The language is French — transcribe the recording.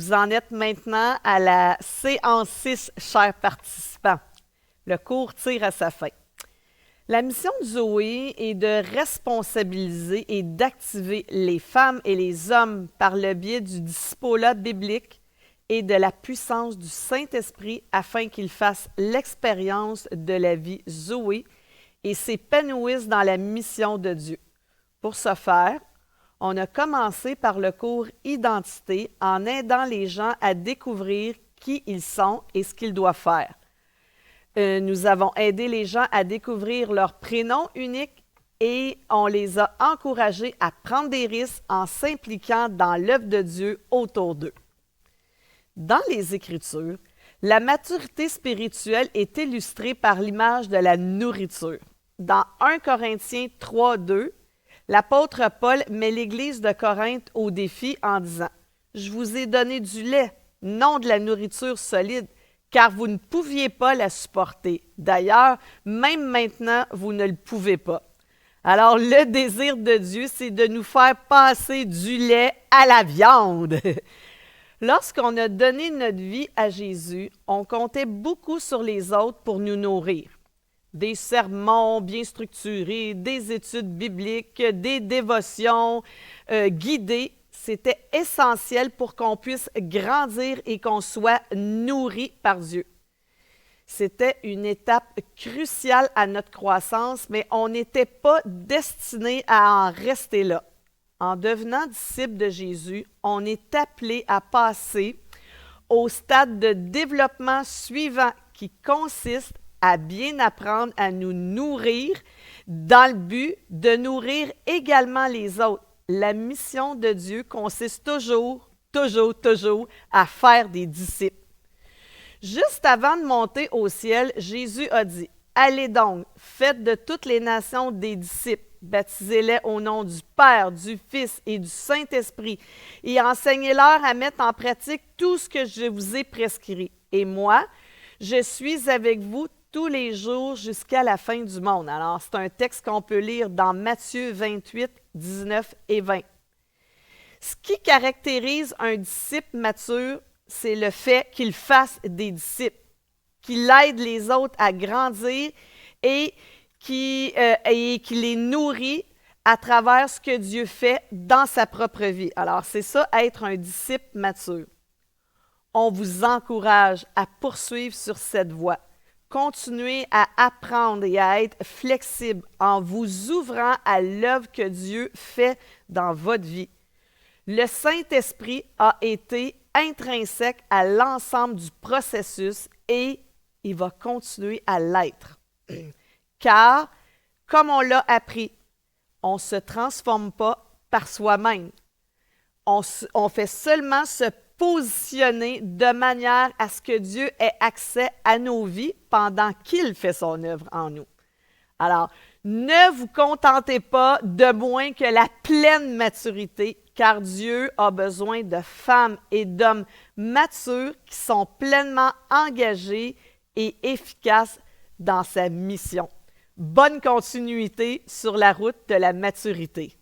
Vous en êtes maintenant à la séance 6, chers participants. Le cours tire à sa fin. La mission de Zoé est de responsabiliser et d'activer les femmes et les hommes par le biais du discipolat biblique et de la puissance du Saint-Esprit afin qu'ils fassent l'expérience de la vie Zoé et s'épanouissent dans la mission de Dieu. Pour ce faire, on a commencé par le cours Identité en aidant les gens à découvrir qui ils sont et ce qu'ils doivent faire. Nous avons aidé les gens à découvrir leur prénom unique et on les a encouragés à prendre des risques en s'impliquant dans l'œuvre de Dieu autour d'eux. Dans les Écritures, la maturité spirituelle est illustrée par l'image de la nourriture. Dans 1 Corinthiens 3:2, l'apôtre Paul met l'Église de Corinthe au défi en disant « Je vous ai donné du lait, non de la nourriture solide, car vous ne pouviez pas la supporter. D'ailleurs, même maintenant, vous ne le pouvez pas. » Alors, le désir de Dieu, c'est de nous faire passer du lait à la viande. Lorsqu'on a donné notre vie à Jésus, on comptait beaucoup sur les autres pour nous nourrir. Des sermons bien structurés, des études bibliques, des dévotions guidées, c'était essentiel pour qu'on puisse grandir et qu'on soit nourri par Dieu. C'était une étape cruciale à notre croissance, mais on n'était pas destiné à en rester là. En devenant disciple de Jésus, on est appelé à passer au stade de développement suivant qui consiste à bien apprendre à nous nourrir dans le but de nourrir également les autres. La mission de Dieu consiste toujours à faire des disciples. Juste avant de monter au ciel, Jésus a dit « Allez donc, faites de toutes les nations des disciples, baptisez-les au nom du Père, du Fils et du Saint-Esprit, et enseignez-leur à mettre en pratique tout ce que je vous ai prescrit. Et moi, je suis avec vous tous les jours jusqu'à la fin du monde. » Alors, c'est un texte qu'on peut lire dans Matthieu 28, 19 et 20. Ce qui caractérise un disciple mature, c'est le fait qu'il fasse des disciples, qu'il aide les autres à grandir et qu'il les nourrit à travers ce que Dieu fait dans sa propre vie. Alors, c'est ça, être un disciple mature. On vous encourage à poursuivre sur cette voie. Continuez à apprendre et à être flexible en vous ouvrant à l'œuvre que Dieu fait dans votre vie. Le Saint-Esprit a été intrinsèque à l'ensemble du processus et il va continuer à l'être. Car, comme on l'a appris, on ne se transforme pas par soi-même. On fait seulement se positionner de manière à ce que Dieu ait accès à nos vies pendant qu'il fait son œuvre en nous. Alors, ne vous contentez pas de moins que la pleine maturité, car Dieu a besoin de femmes et d'hommes matures qui sont pleinement engagés et efficaces dans sa mission. Bonne continuité sur la route de la maturité.